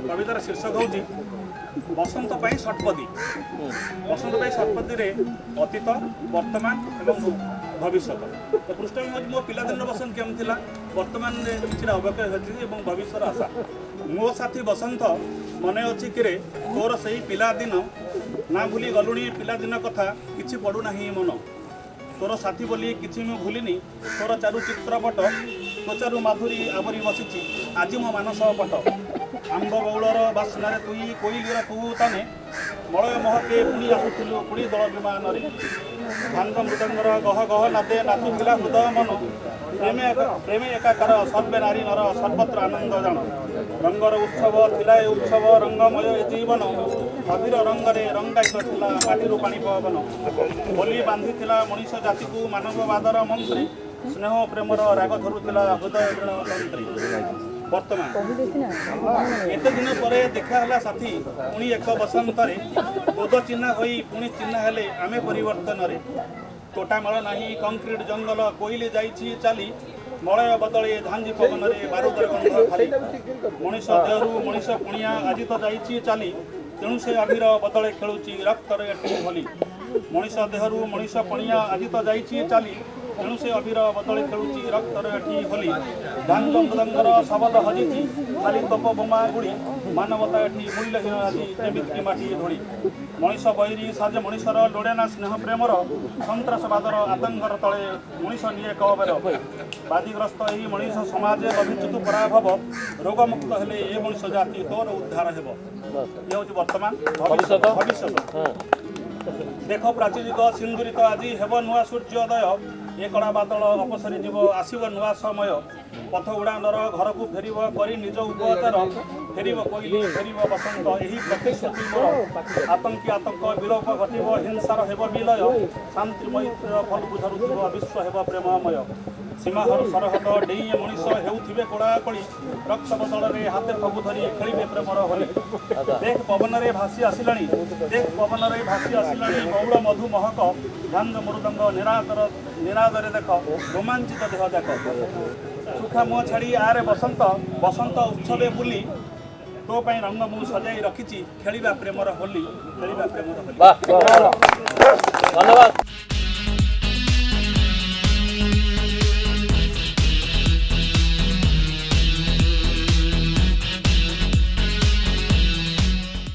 कवितार शीर्षक हूँ बसंत पाई षटपदी। बसंत पाई षटपदी रे अतीत वर्तमान एवं भविष्य। तो पृष्ठभूमि हूँ मो पिलादिन बसंत केम थिला, वर्तमान किसी अवक्षय होती भविष्य आशा। मो साथी बसंत मने अच्छी कि तोर से पिलादिन ना भूली गलुणी पिलादिन कथा किसी पड़ूना मन। तोर साथी बोली किसी मुझे भूलिनी, तोर चारु चित्रपट त्वचारू माधुरी आवरी बसी आज मो मानस पट। आंब बौलर बास्नार तुई कोईलीर तू ताने मलय महके पुणी आसुलु पुणी दल विमान भांग मृदंगर गह गह नादे नाचुला हृदय मन। प्रेमे एकाकार सर्वे नारी नर सर्वत्र आनंद जान। रंगर उत्सव थिला उत्सव रंगमय जीवन। अबीर रंगरे रंगायित थिला माटी पानी पवन। होली बांधी मनीष जाति को मानववादर मंत्री। स्नेह प्रेमर राग धरुला हृदय मंत्री। वर्तमान एत दिन पर देखाला साथी पुणी एक बसंत बोध चिन्ह होई पुणी चिन्ह हेले आमे परिवर्तन रे। तोटामाल नाही कंक्रीट जंगल कोईले जाइछि चाली मलय बदले झांझी पवन रे बारूदर गंध खाली। मनीष देहरु मनीष पुणिया आज तो जाइछि चाली तेणु से अभिर बदले खेलुछि रक्तर एठी होली। मनीष देहरु मनीष पुणिया आज तो जाइछि चाली तेणु से अभिर बदले खेलुछि रक्तर एठी होली। भांग मृदंगर शब्द हजिछि खाली तप बोमा गुड़ी मानवता एठी मूल्यहीन आज जेमिति माटी धोड़ी। मनीष बैरी साज मनीषर लोड़ेना स्नेह प्रेमर सन्त्रासवादर आतंकर तले मनीष निये कबर। बादीग्रस्त यही मनीष समाज अभिच्युत पराभव रोगमुक्त हेले ए मनीष जाति तोर उद्धार हेब। ये हूँ वर्तमान भविष्य। देख प्राचीरिक सिंदूरित आज हेब नुआ सूर्योदय। ए कड़ा बादल अपसरी जीव आसब नुआ समय। पथ उड़ानर घर को फेर कर निज उपचार फेर कोईली फेर बसंत। यही प्रतिश्रुति मोर आतंकी आतंक विलोप घटव हिंसार हेब विलय। शांति मैत्र फल बुझारुव विश्व हेब प्रेममय। सीमाहर सरहद डेई मनीष हेउथिबे कोड़ाकोड़ी रक्त बदल रे हाथे फगु धरी खेलिबे प्रेमर होली। देख पवन रे भासी आसिलाणी देख पवन रे भासी आसिलाणी बौल मधु महक। भांग मृदंग निनादरे देख रोमांचित देह जाक। सुखा मुह छाड़ी आरे बसंत बसंत उत्सवे बुली तो पाई रंग मु सजाई रखिछि खेलिबा प्रेमर होली खेलिबा प्रेमर होली। धन्यवाद।